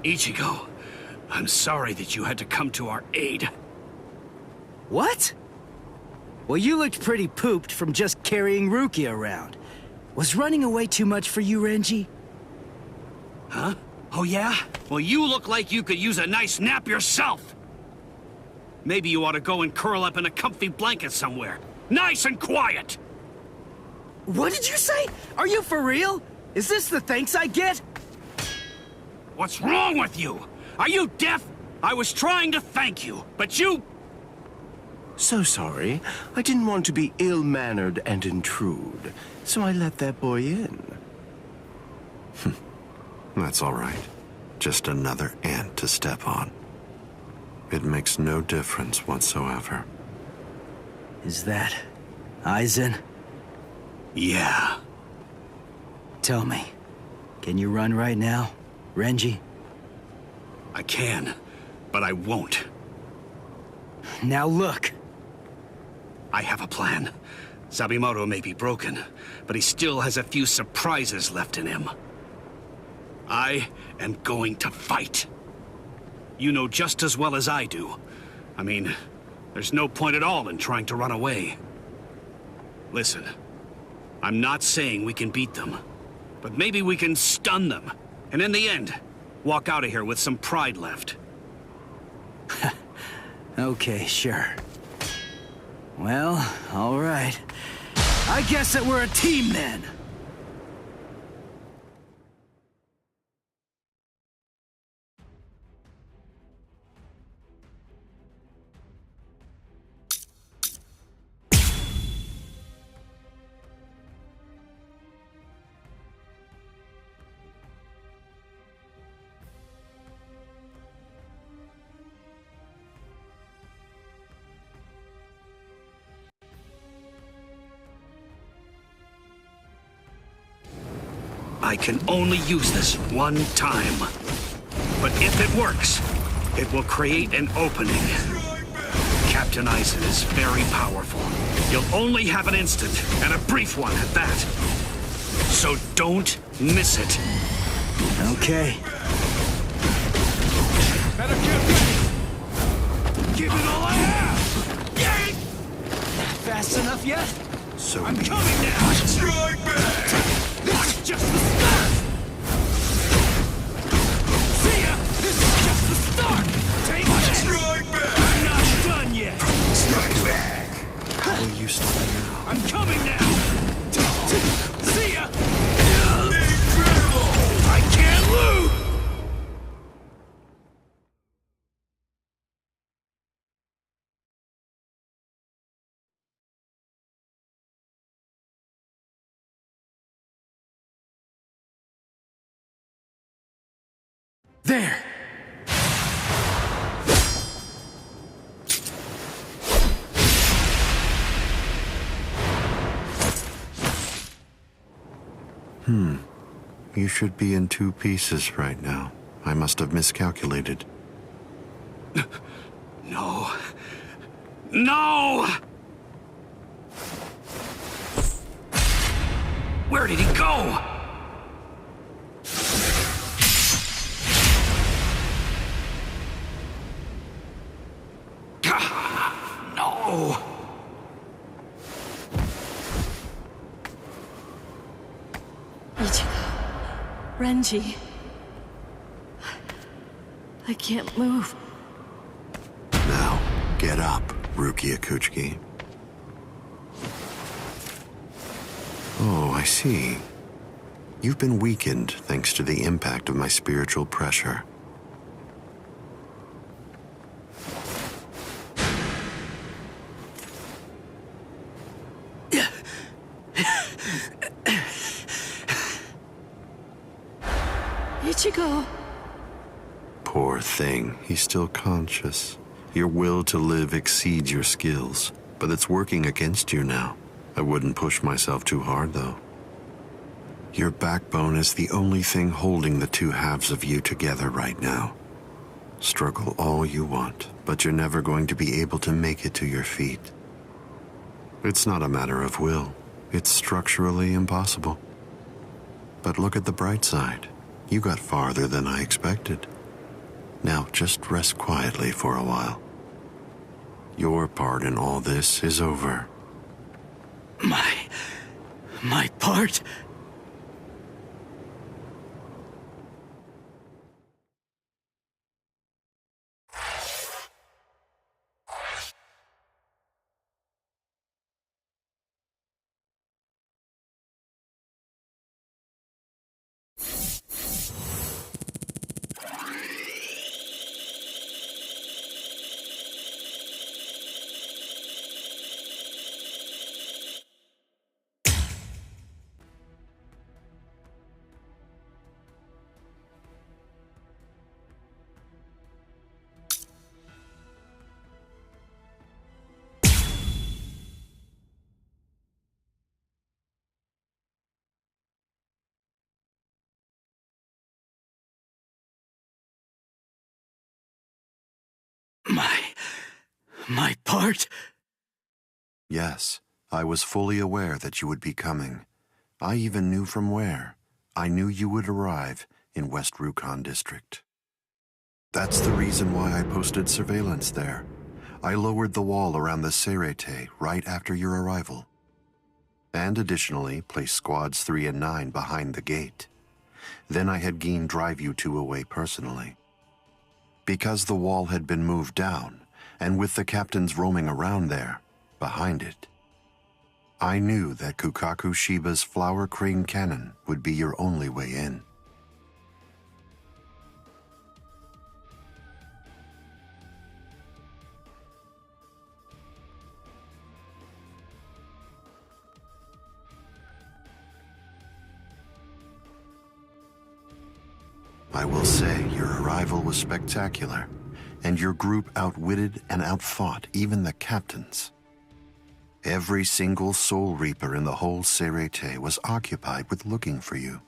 Ichigo, I'm sorry that you had to come to our aid. What? Well, you looked pretty pooped from just carrying Rukia around. Was running away too much for you, Renji? Huh? Oh yeah? Well, you look like you could use a nice nap yourself! Maybe you ought to go and curl up in a comfy blanket somewhere. Nice and quiet! What did you say? Are you for real? Is this the thanks I get? What's wrong with you? Are you deaf? I was trying to thank you, but you... So sorry. I didn't want to be ill-mannered and intrude, so I let that boy in. That's all right. Just another ant to step on. It makes no difference whatsoever. Is that Aizen? Yeah. Tell me, can you run right now, Renji? I can, but I won't. Now look. I have a plan. Sabimoto may be broken, but he still has a few surprises left in him. I am going to fight. You know just as well as I do. I mean, there's no point at all in trying to run away. Listen, I'm not saying we can beat them, but maybe we can stun them, and in the end, walk out of here with some pride left. Okay, sure. Well, all right. I guess that we're a team then. I can only use this one time. But if it works, it will create an opening. Captain Aizen is very powerful. You'll only have an instant, and a brief one at that. So don't miss it. Okay. Better get ready! Give it all I have! Yay! Fast enough yet? So I'm coming now! Strike back! This is just the start! See ya! This is just the start! Take that! Strike back! I'm not done yet! Strike back! how will you stop now? I'm coming now! See ya! Incredible! I can't lose! There! You should be in 2 pieces right now. I must have miscalculated. No. No! Where did he go? No! Ichigo. Renji. I can't move. Now, get up, Rukia Kuchiki. Oh, I see. You've been weakened thanks to the impact of my spiritual pressure. Ichigo. Poor thing, he's still conscious. Your will to live exceeds your skills, but it's working against you now. I wouldn't push myself too hard, though. Your backbone is the only thing holding the 2 halves of you together right now. Struggle all you want, but you're never going to be able to make it to your feet. It's not a matter of will. It's structurally impossible. But look at the bright side. You got farther than I expected. Now just rest quietly for a while. Your part in all this is over. My part? My part? Yes, I was fully aware that you would be coming. I even knew from where. I knew you would arrive in West Rukon District. That's the reason why I posted surveillance there. I lowered the wall around the Sociedade right after your arrival. And additionally, placed squads 3 and 9 behind the gate. Then I had Geen drive you two away personally. Because the wall had been moved down, and with the captains roaming around there, behind it, I knew that Kukaku Shiba's flower crane cannon would be your only way in. I will say your arrival was spectacular, and your group outwitted and outfought even the captains. Every single Soul Reaper in the whole Sociedade was occupied with looking for you.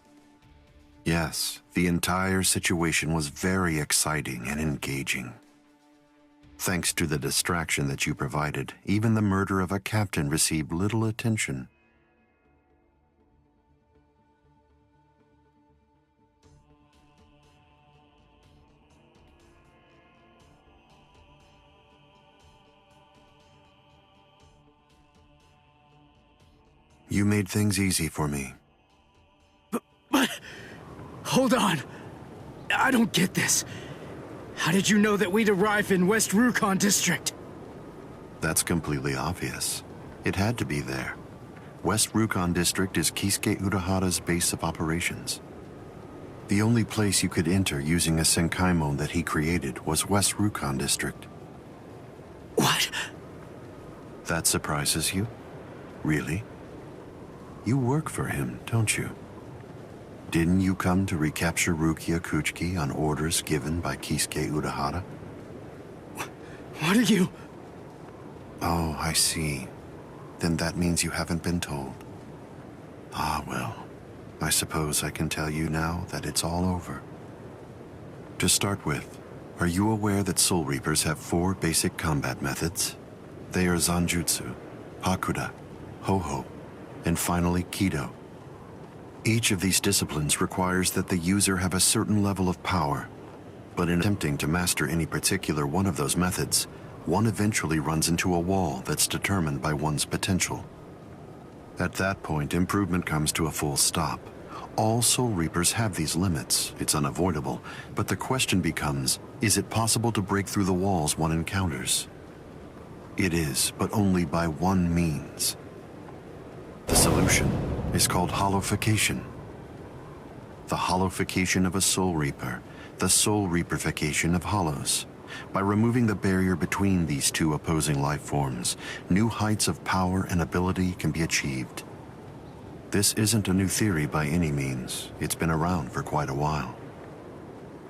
Yes, the entire situation was very exciting and engaging. Thanks to the distraction that you provided, even the murder of a captain received little attention. You made things easy for me. But... Hold on. I don't get this. How did you know that we'd arrive in West Rukon District? That's completely obvious. It had to be there. West Rukon District is Kisuke Urahara's base of operations. The only place you could enter using a Senkaimon that he created was West Rukon District. What? That surprises you? Really? You work for him, don't you? Didn't you come to recapture Rukia Kuchiki on orders given by Kisuke Urahara? What are you... Oh, I see. Then that means you haven't been told. Ah, well. I suppose I can tell you now that it's all over. To start with, are you aware that Soul Reapers have 4 basic combat methods? They are Zanjutsu, Hakuda, Ho-Ho, and finally Kido. Each of these disciplines requires that the user have a certain level of power, but in attempting to master any particular one of those methods, one eventually runs into a wall that's determined by one's potential. At that point, improvement comes to a full stop. All Soul Reapers have these limits, it's unavoidable, but the question becomes, is it possible to break through the walls one encounters? It is, but only by one means. The solution is called hollowification. The hollowification of a Soul Reaper, the Soul Reaperification of hollows. By removing the barrier between these two opposing life forms, new heights of power and ability can be achieved. This isn't a new theory by any means. It's been around for quite a while.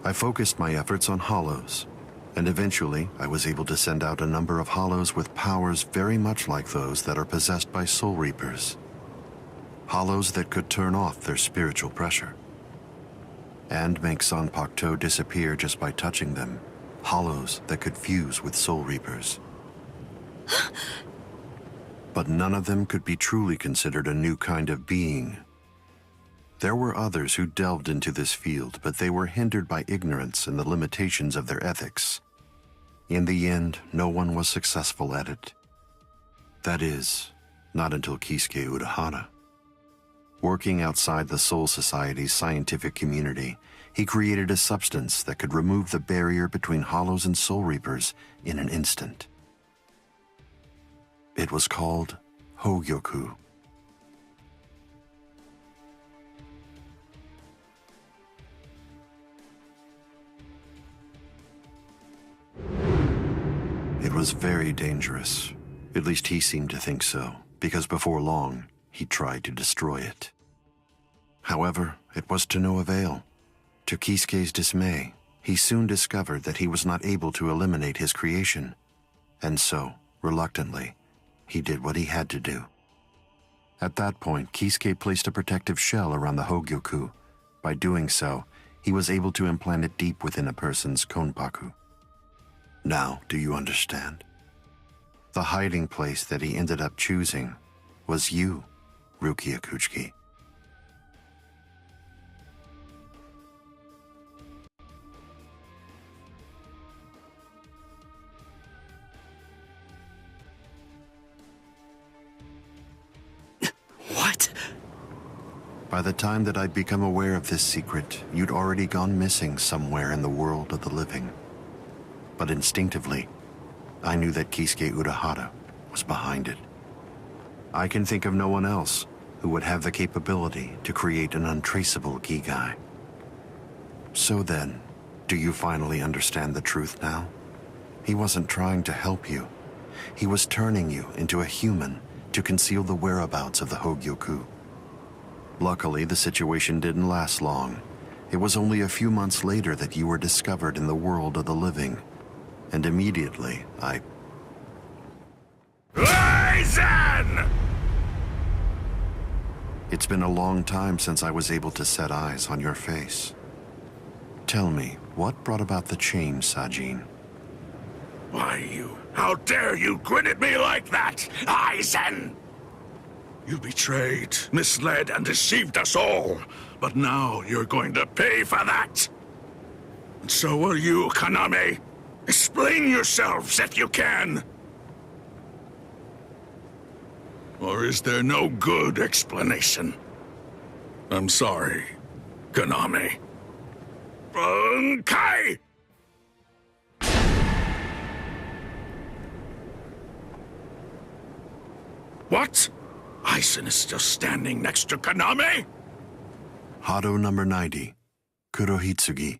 I focused my efforts on hollows, and eventually I was able to send out a number of hollows with powers very much like those that are possessed by Soul Reapers. Hollows that could turn off their spiritual pressure and make Zanpakuto disappear just by touching them. Hollows that could fuse with Soul Reapers. But none of them could be truly considered a new kind of being. There were others who delved into this field, but they were hindered by ignorance and the limitations of their ethics. In the end, no one was successful at it. That is, not until Kisuke Urahara. Working outside the Soul Society's scientific community, he created a substance that could remove the barrier between Hollows and Soul Reapers in an instant. It was called Hogyoku. It was very dangerous. At least he seemed to think so, because before long, he tried to destroy it. However, it was to no avail. To Kisuke's dismay, he soon discovered that he was not able to eliminate his creation, and so, reluctantly, he did what he had to do. At that point, Kisuke placed a protective shell around the Hogyoku. By doing so, he was able to implant it deep within a person's konpaku. Now, do you understand? The hiding place that he ended up choosing was you, Rukia Kuchiki. What? By the time that I'd become aware of this secret, you'd already gone missing somewhere in the world of the living. But instinctively, I knew that Kisuke Urahara was behind it. I can think of no one else who would have the capability to create an untraceable Gigai. So then, do you finally understand the truth now? He wasn't trying to help you. He was turning you into a human to conceal the whereabouts of the Hogyoku. Luckily, the situation didn't last long. It was only a few months later that you were discovered in the world of the living. And immediately, Aizen! It's been a long time since I was able to set eyes on your face. Tell me, what brought about the change, Sajin? Why, how dare you grin at me like that, Aizen? You betrayed, misled, and deceived us all. But now you're going to pay for that. And so will you, Kaname. Explain yourselves if you can. Or is there no good explanation? I'm sorry, Kaname. Bunkai! What? Aizen is still standing next to Kaname? Hado number 90, Kurohitsugi.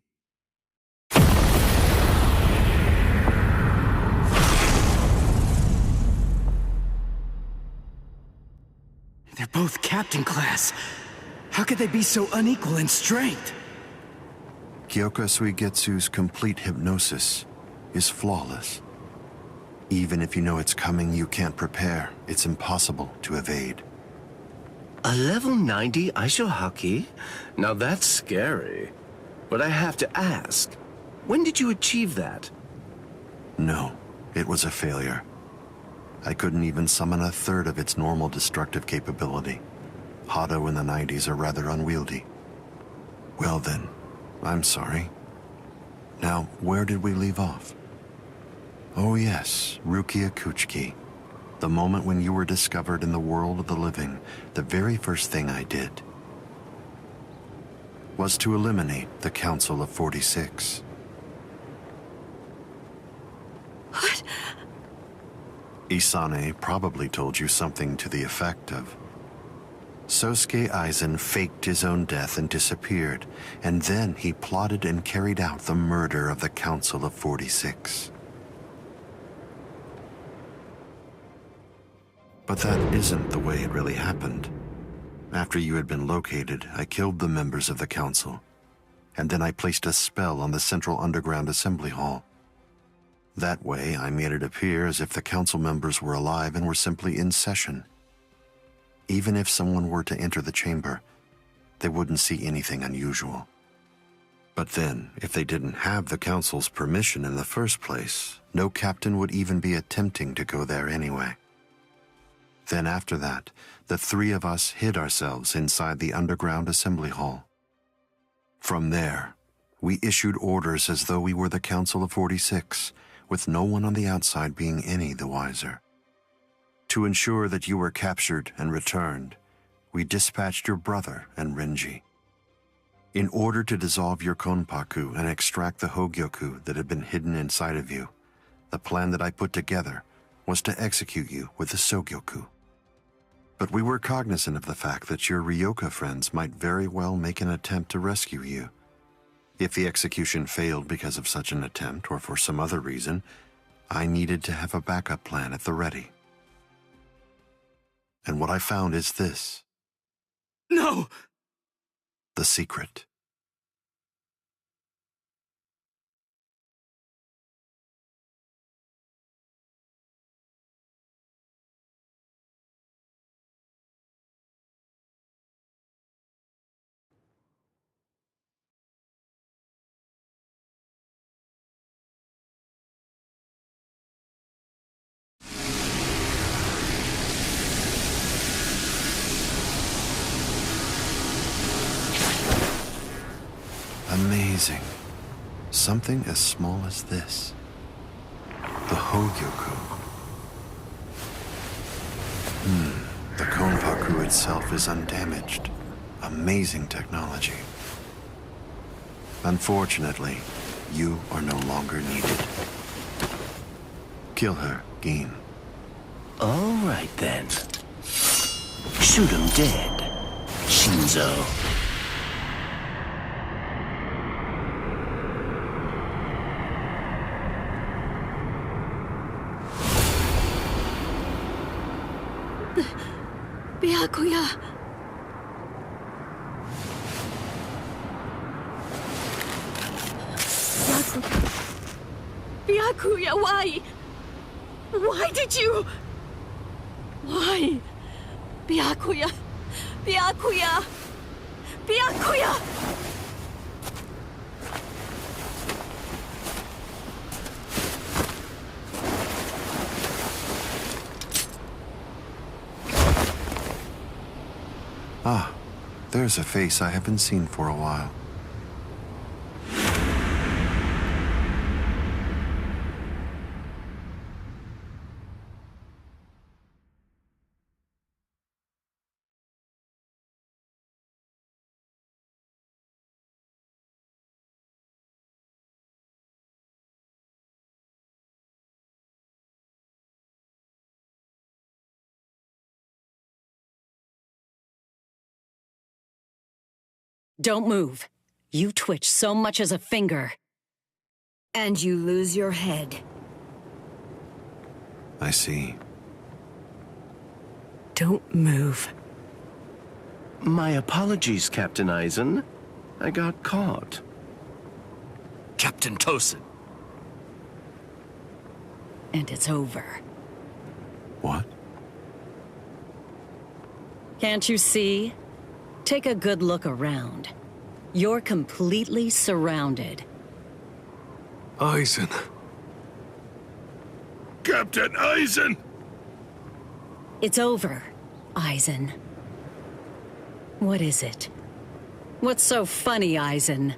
They're both captain class. How could they be so unequal in strength? Kyoka Suigetsu's complete hypnosis is flawless. Even if you know it's coming, you can't prepare. It's impossible to evade. A level 90 Aisho Haki? Now that's scary. But I have to ask, when did you achieve that? No, it was a failure. I couldn't even summon a third of its normal destructive capability. Hado in the 90s are rather unwieldy. Well then, I'm sorry. Now, where did we leave off? Oh yes, Rukia Kuchiki. The moment when you were discovered in the world of the living, the very first thing I did was to eliminate the Council of 46. What? Isane probably told you something to the effect of, Sosuke Aizen faked his own death and disappeared, and then he plotted and carried out the murder of the Council of 46. But that isn't the way it really happened. After you had been located, I killed the members of the council, and then I placed a spell on the central underground assembly hall. That way, I made it appear as if the council members were alive and were simply in session. Even if someone were to enter the chamber, they wouldn't see anything unusual. But then, if they didn't have the council's permission in the first place, no captain would even be attempting to go there anyway. Then after that, the three of us hid ourselves inside the underground assembly hall. From there, we issued orders as though we were the Council of 46, with no one on the outside being any the wiser. To ensure that you were captured and returned, we dispatched your brother and Renji. In order to dissolve your Konpaku and extract the Hogyoku that had been hidden inside of you, the plan that I put together was to execute you with the Sogyoku. But we were cognizant of the fact that your Ryoka friends might very well make an attempt to rescue you. If the execution failed because of such an attempt or for some other reason, I needed to have a backup plan at the ready. And what I found is this. No! The secret. Amazing. Something as small as this. The Hogyoku. The Konpaku itself is undamaged. Amazing technology. Unfortunately, you are no longer needed. Kill her, Gin. All right, then. Shoot him dead, Shinzo. Byakuya. Byakuya, why? Why did you? Why? Byakuya. Byakuya. Byakuya. Ah, there's a face I haven't seen for a while. Don't move. You twitch so much as a finger. And you lose your head. I see. Don't move. My apologies, Captain Eisen. I got caught. Captain Tosin. And it's over. What? Can't you see? Take a good look around. You're completely surrounded. Eisen. Captain Eisen! It's over, Eisen. What is it? What's so funny, Eisen?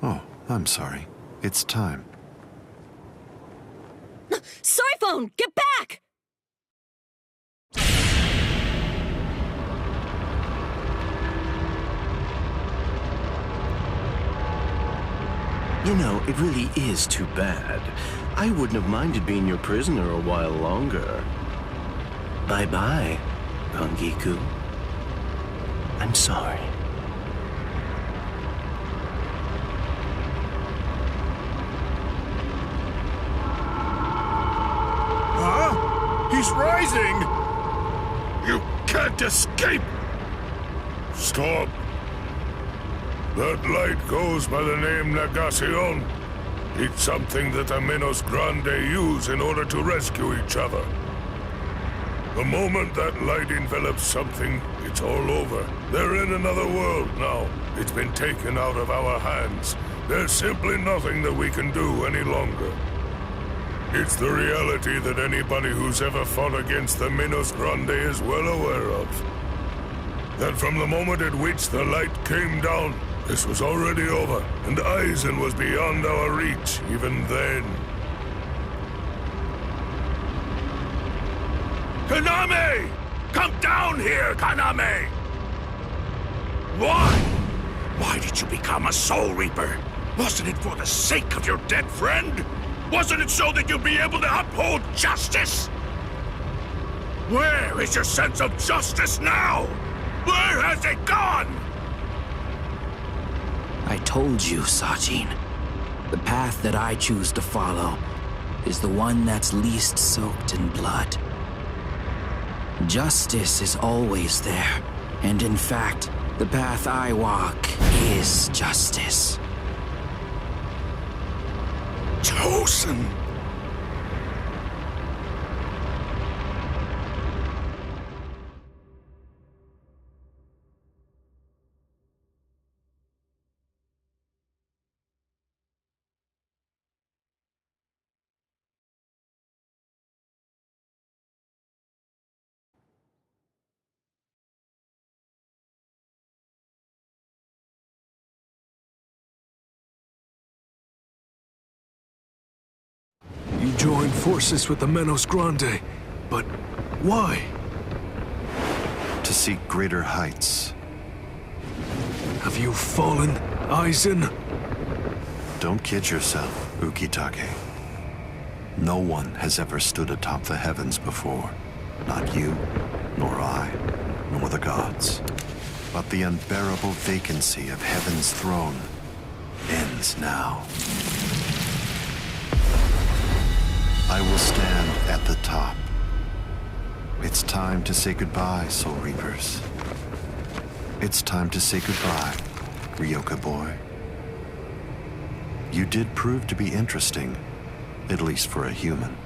Oh, I'm sorry. It's time. Soiphone, get back! You know, it really is too bad. I wouldn't have minded being your prisoner a while longer. Bye-bye, Kongiku. I'm sorry. Huh? He's rising! You can't escape! Stop. That light goes by the name Negacion. It's something that the Menos Grande use in order to rescue each other. The moment that light envelops something, it's all over. They're in another world now. It's been taken out of our hands. There's simply nothing that we can do any longer. It's the reality that anybody who's ever fought against the Minos Grande is well aware of. That from the moment at which the light came down, this was already over, and Aizen was beyond our reach even then. Kaname! Come down here, Kaname! Why? Why did you become a Soul Reaper? Wasn't it for the sake of your dead friend? Wasn't it so that you'd be able to uphold justice? Where is your sense of justice now? Where has it gone? I told you, Sajin. The path that I choose to follow is the one that's least soaked in blood. Justice is always there, and in fact, the path I walk is justice. Chosen! You joined forces with the Minos Grande, but why? To seek greater heights. Have you fallen, Aizen? Don't kid yourself, Ukitake. No one has ever stood atop the heavens before. Not you, nor I, nor the gods. But the unbearable vacancy of heaven's throne ends now. I will stand at the top. It's time to say goodbye, Soul Reapers. It's time to say goodbye, Ryoka boy. You did prove to be interesting, at least for a human.